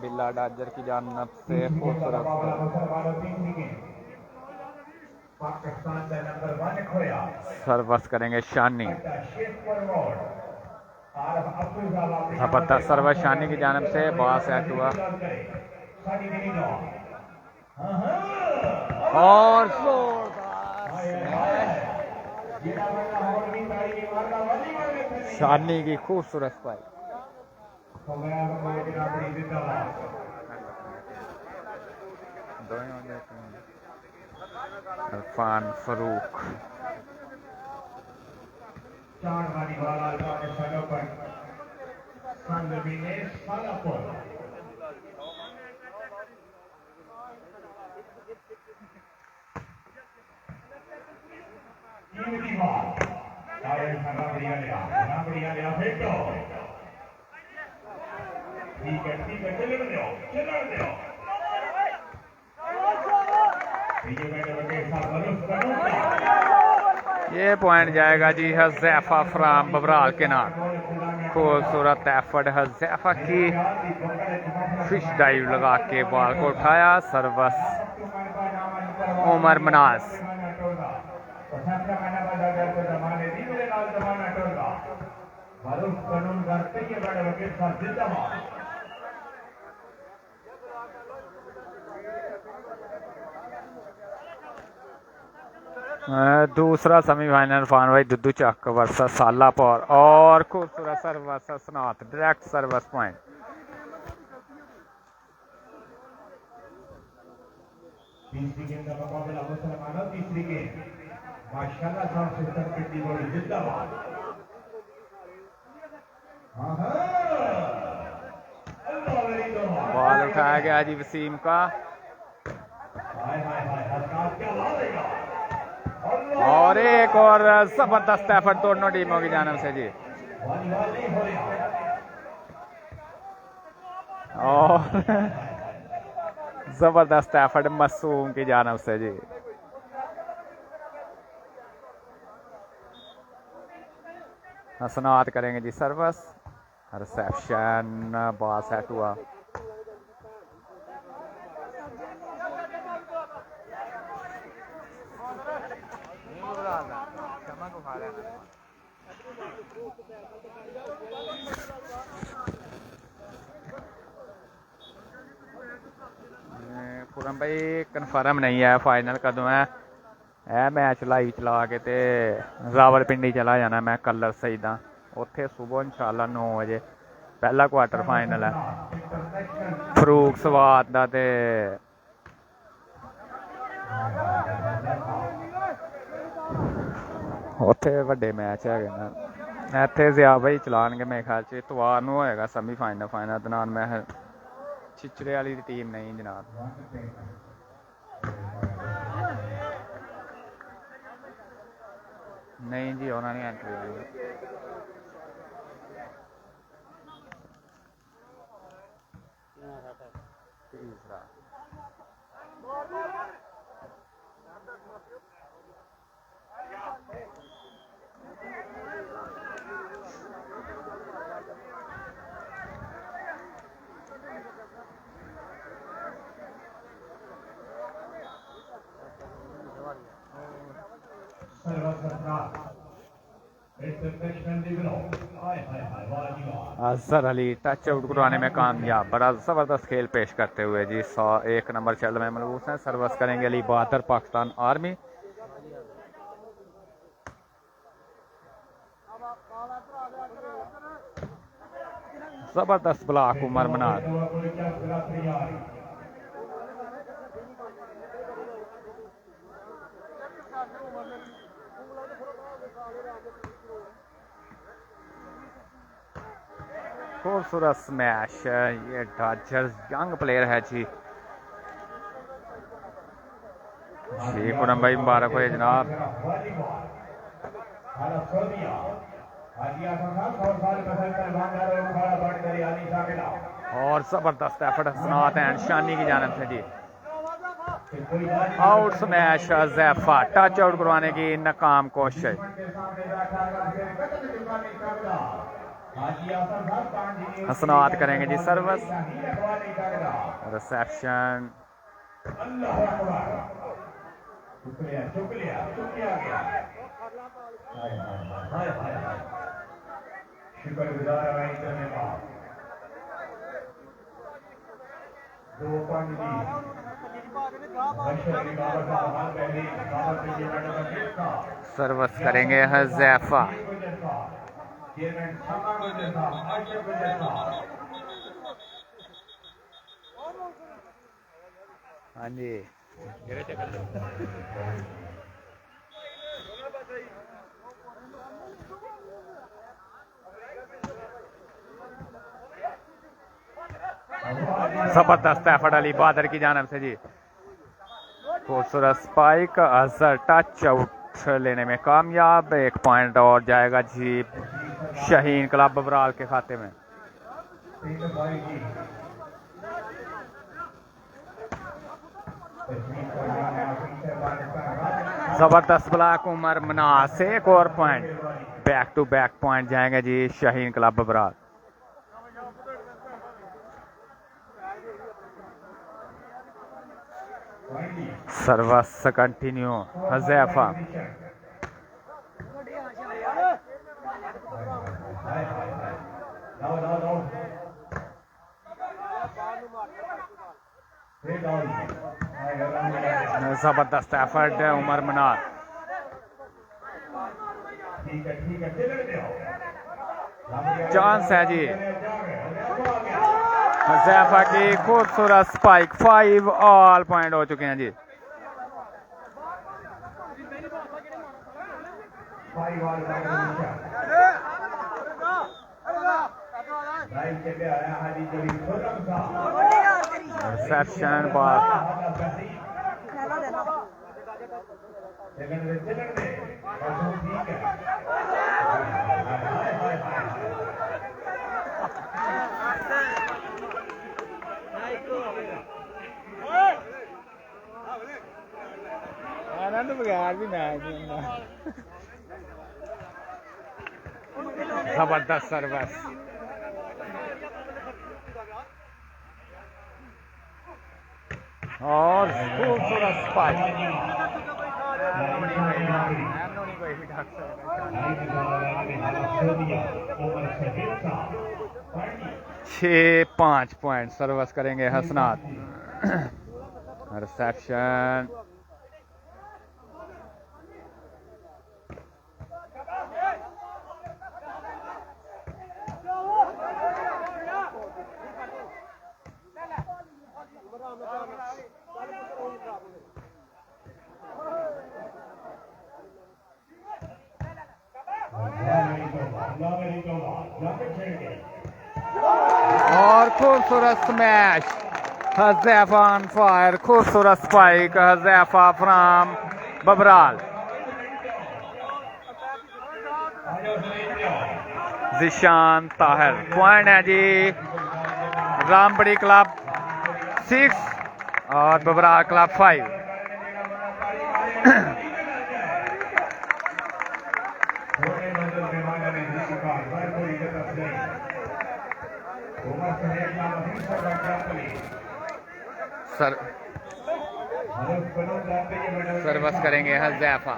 बिल्ला डाजर की जानब से खूबसूरत सर्वस करेंगे शानी। जबरदस्त सर्वस शानी की जानब से बॉल सेट हुआ और शानी की खूबसूरत स्पाइक। इरफान फरूक ठीक है चलन दो ठीक है बेटे बेटे साहब करो ये पॉइंट जाएगा जी हज़ैफा फ्राम बबराल के नाम। खूबसूरत एफर्ट हज़ैफा की, फिश डाइव लगा के बॉल को उठाया। सर्वस उमर मनाज। दूसरा सेमीफाइनल फाइनल भाई दुद्धू चक वर्सेस सालापुर और खूबसूरत सर्वस सनात डायरेक्ट सर्वस पॉइंट। तीसरी गेंद का मुकाबला मुसलमानों तीसरी गेंद माशाल्लाह साफ सुथरा पिट्टी बॉडी जिंदाबाद। बॉल उठाया गया जी वसीम का और एक और जबरदस्त एफर्ट दोनों टीमों की जानब से जी। और जबरदस्त एफर्ट मासूम की जानब से जी। हसनात करेंगे जी सर्वस। रिसेप्शन बॉल सेट हुआ। पूरम भाई कन्फर्म नहीं है फाइनल कदों है। मैच लाइव चला के ते रावलपिंडी चला जाना मैं कलर सईदा उत्थे सुबह इंशाल्लाह 9 बजे पहला क्वार्टर फाइनल है फरूक स्वाद दा ते उत्थे वड्डे मैच है ना। इत्थे ज़िया भाई चलानगे मेरे ख्याल च इतवार नूं होएगा सेमीफाइनल फाइनल दनान मैं छिचड़े वाली टीम नहीं जनाब। नहीं जी उन्होंने एंट्री ली। तीसरा अजहर अली टच आउट करवाने में कामयाब। बड़ा ज़बरदस्त खेल पेश करते हुए जी 101 नंबर चल में मलबूस हैं। सर्विस करेंगे अली बहादुर पाकिस्तान आर्मी। जबरदस्त ब्लॉक उमर मनाज। खूबसूरत स्मैश। ये डॉजर्स यंग प्लेयर है जी। जी पूनम भाई मुबारक हो जनाब। और जबरदस्त एफर्ट हसनात एंड शानी की जानब से जी। आउट स्मैश ज़ैफा टच आउट करवाने की नाकाम कोशिश। हसनात करेंगे जी सर्विस। रिसेप्शन शुक्रगुजार सर्विस करेंगे हज़ैफा। हाँ जी जबरदस्त एफर्ट अली बहादुर की जानब से जी। खूबसूरत स्पाइक। अजहर टच आउट लेने में कामयाब। 1 पॉइंट और जाएगा जी शाहीन क्लब बबराल के खाते में। तीन भाई की जबरदस्त ब्लॉक उमर मनास से एक और point, back to back point जाएंगे जी शाहीन क्लब बबराल। सर्वस कंटिन्यू हज़ैफा, जबरदस्त एफर्ट है उमर मनार। चांस है जी हज़ैफा की खूबसूरत स्पाइक, 5 ऑल पॉइंट हो चुके हैं जी। रिसेप्शन बार आनंद बगैर भी मैच जबरदस्त सर्विस, और खूबसूरत स्पाइक। 6-5 पॉइंट सर्विस करेंगे हसनात। रिसेप्शन और खूबसूरत स्मैश, हज़ैफा ऑन फायर, खूबसूरत spike Huzaifa from Babral. Zeeshan Tahir point है जी, रामबड़ी क्लब 6 और बबराल क्लब 5। सर्विस करेंगे हज़ैफा।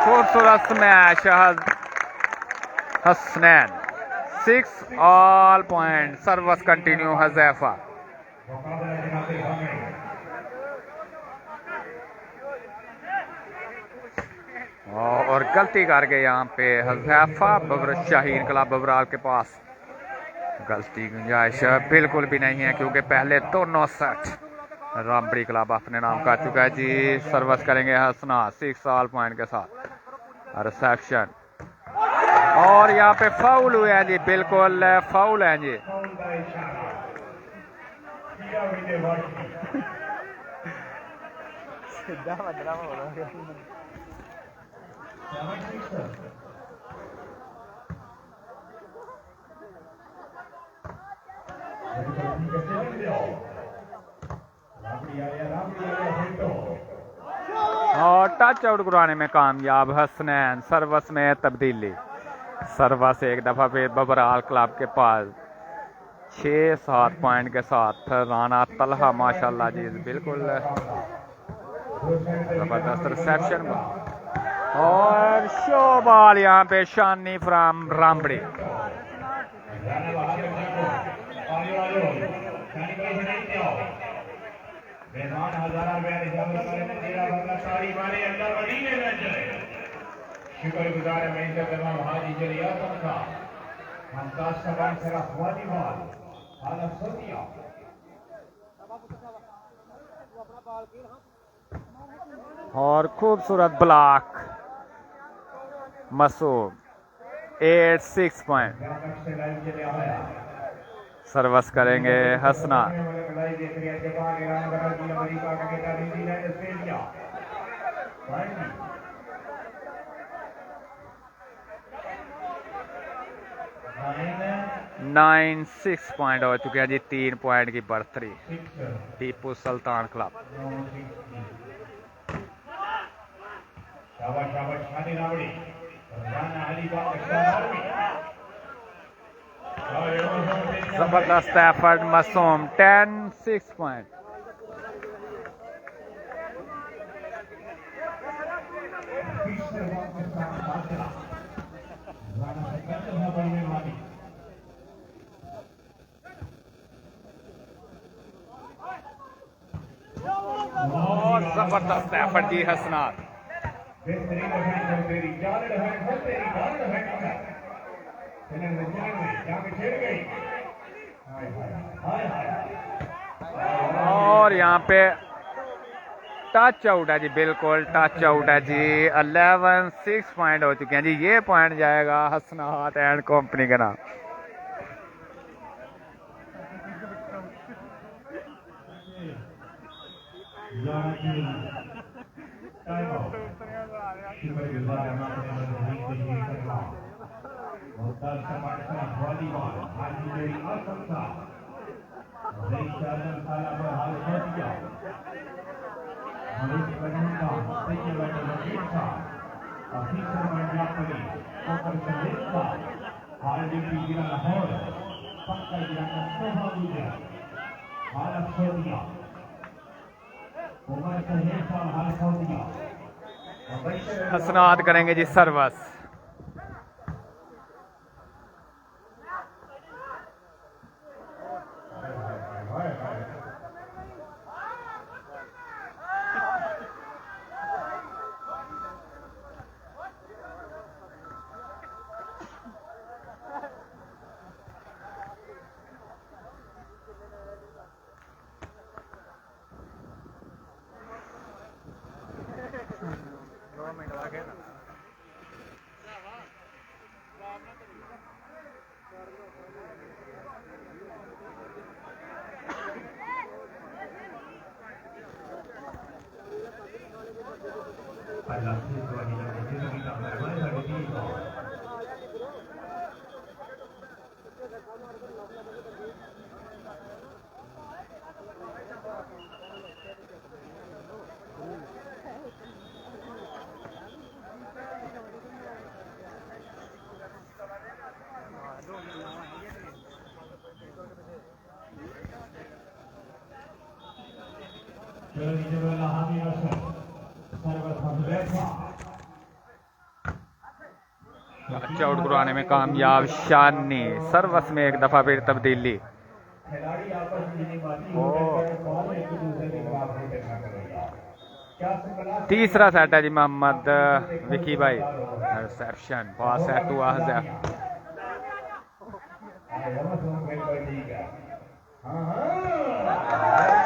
खूबसूरत smash Hasnain, 6 all point, service continue Huzaifa. और गलती कर गए यहाँ पे हज़ैफा, शाहीन क्लब बबराल के पास गलती गुंजाइश बिल्कुल भी नहीं है, क्योंकि पहले दोनों सेट रामबड़ी क्लब अपने नाम कर चुका है जी। सर्विस करेंगे हसना 6 ऑल पॉइंट के साथ। रिसेप्शन, और यहाँ पे फाउल हुए हैं जी, बिल्कुल फाउल है जी। और टच आउट करवाने में कामयाब हसनैन। सर्विस में तब्दीली, सर्विस एक दफा फिर बबराल क्लब के पास 6-7 पॉइंट के साथ। राना तलहा माशाल्लाह जी, बिल्कुल जबरदस्त रिसेप्शन और शो बॉल यहाँ पे शानी फ्रॉम रामबड़ी। शुक्रगुजार मैं इनका तमाम हाजी जरिया था हम काशबान से रखवाली वाल हालत सोनिया और खूबसूरत ब्लॉक मसूद 8-6 पॉइंट। सर्विस करेंगे हसना। 9-6 पॉइंट हो चुके हैं जी। 3 पॉइंट की बढ़तरी 6 टीपू सुल्तान क्लब। शाबाश शाबाश खाने रावड़ी राना अलीबाग शाबाश जबरदस्त एफर्ट मासूम। 10-6 पॉइंट। और जबरदस्त एफर्ट जी हसनात। बेहतरीन है तेरी जान है तेरी जान है चलन में जाके छेड़ गई। हाय हाय हाय हाय। और यहाँ पे टच आउट है जी, बिल्कुल टच आउट है जी। 11-6 पॉइंट हो चुके हैं जी। ये पॉइंट जाएगा हसनात एंड कंपनी के नाम। टाइम आउट शुक्रगुजार हम अपने मजदूरी के लिए करना मुद्दा समाटना वॉलीबॉल आज मेरी आशंका रईस आजम साला पर हाल हो दिया मनीष बनूंगा सही वाले वकील का ऑफिसर मंडला पुलिस कोकर संदेश का हाल ड्यूटी गिरा लाहौर पक्का गिरा का सोहा गुजरा हाल हो दिया उमर सहेब साहब हाल हो दिया हसनात करेंगे जी सर्वस। अल्लाह से दुआ की जिंदगी का मेहमान है वकील का टच आउट करवाने में कामयाब शानी। सर्वस में एक दफा फिर तब्दीली। खिलाड़ी आपस में नहीं बात हो कौन एक दूसरे के खिलाफ नहीं करना पड़ेगा क्या सकला तीसरा सेट है जी मोहम्मद विकी भाई। रिसेप्शन पास है टू अहज़।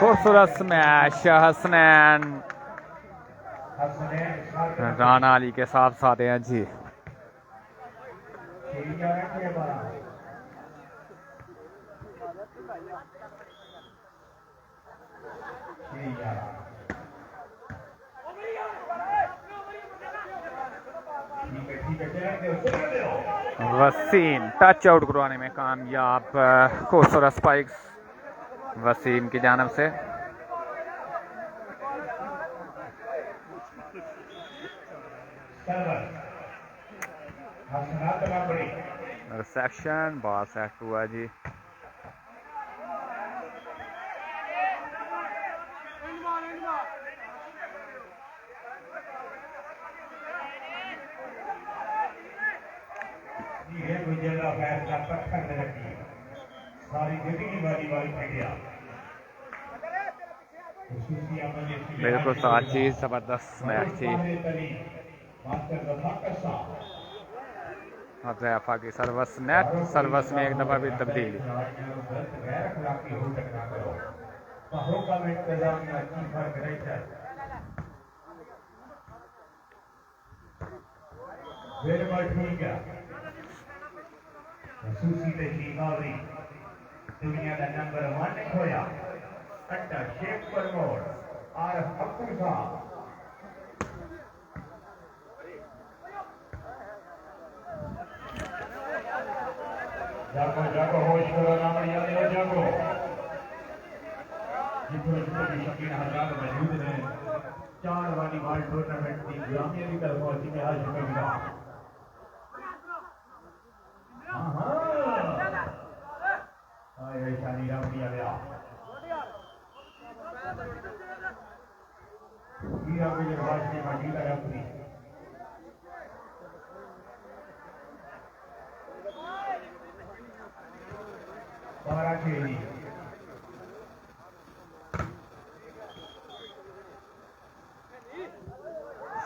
खूबसूरत स्मैश हसनैन राना अली के साथ साथ हैं जी। वसीम टच आउट करवाने में कामयाब। खूबसूरत स्पाइक्स वसीम की जानब से। रिसेप्शन बॉल सेट हुआ जी। सारी जिंदगी वाली खेलिया बिल्कुल सात चीज जबरदस्त मैच थी। हज़ैफा की सर्वस नेट। सर्वस में एक दफा भी तब्दीली। ठीक है दुनिया का नंबर 1 खोया अड्डा शेख पर मोड़ आरफ अब्दुल साहब जागो जागो होश करो रामड़ी वाले जागो जितने जितने भी शकीन हजरात मौजूद हैं 4 वाली वर्ल्ड टूर्नामेंट की गुलामी की तरफ पहुंची में आज शुक्रिया आए शानी रामड़ी वाले ये अभी वाज की माटी का रामड़ी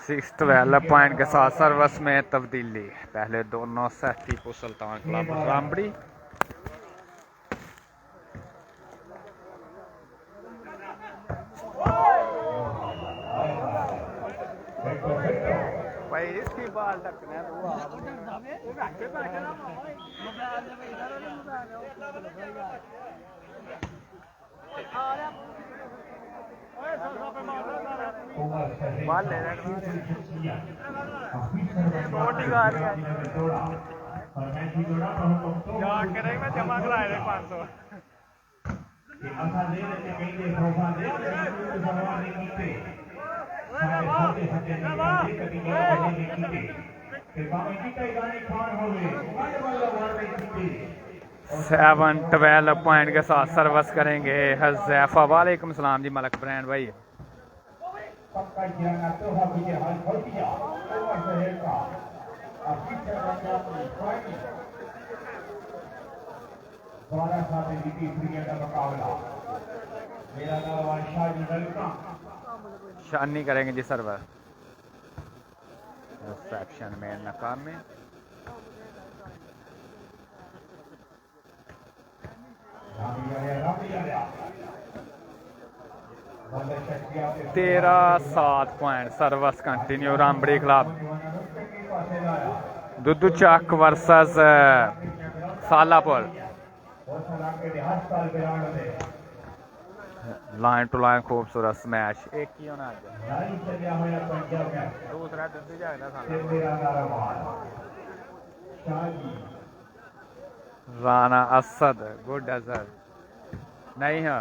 6-12 पॉइंट के साथ सर्विस में तब्दीली। पहले दोनों सेट टीपू सुल्तान क्लब रामबड़ी। भाई इसकी बाल टकने बाल ले मैं जमा कराए 500 7-12 पॉइंट के साथ सर्विस करेंगे हज़ैफा। वालेकुम सलाम जी मलक ब्रांड भाई। शानी करेंगे जी सर्वर रिसेप्शन में नाकाम में। तेरह 7 point service continue Rambari club. Duddhu Chak versus Salapur. Line to line खूबसूरत स्मैश। एक ही होना दूसरा दुद्धू जाएगा राना असद गुड असद नहीं है।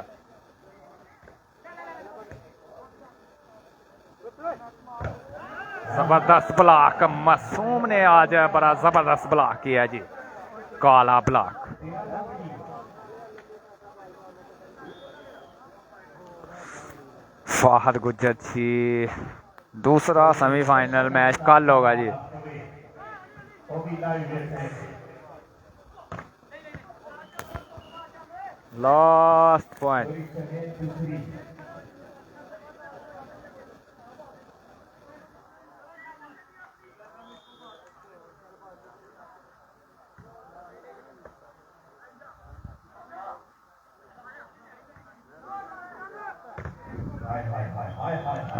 जबरदस्त ब्लॉक मासूम ने आज बड़ा जबरदस्त ब्लॉक किया जी। काला ब्लॉक फाहद गुज्जर जी। दूसरा सेमीफाइनल मैच कल होगा जी। लास्ट पॉइंट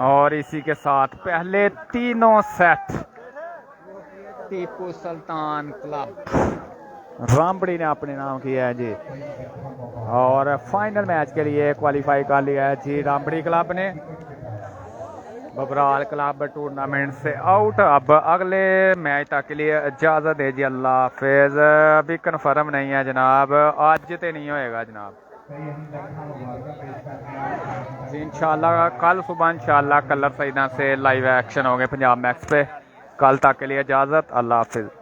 और इसी के साथ पहले तीनों सेट टीपू सुल्तान क्लब रामबड़ी ने अपने नाम किया है जी। और फाइनल मैच के लिए क्वालिफाई कर लिया है जी रामबड़ी क्लब ने। बबराल क्लब टूर्नामेंट से आउट। अब अगले मैच तक के लिए इजाज़त है जी। अल्लाह हाफिज़। अभी कन्फर्म नहीं है जनाब, आज तो नहीं होएगा जनाब जी। इंशाल्लाह कल सुबह इंशाल्लाह कलर सईदा से लाइव एक्शन होंगे पंजाब मैक्स पे। कल तक के लिए इजाज़त। अल्लाह हाफिज़।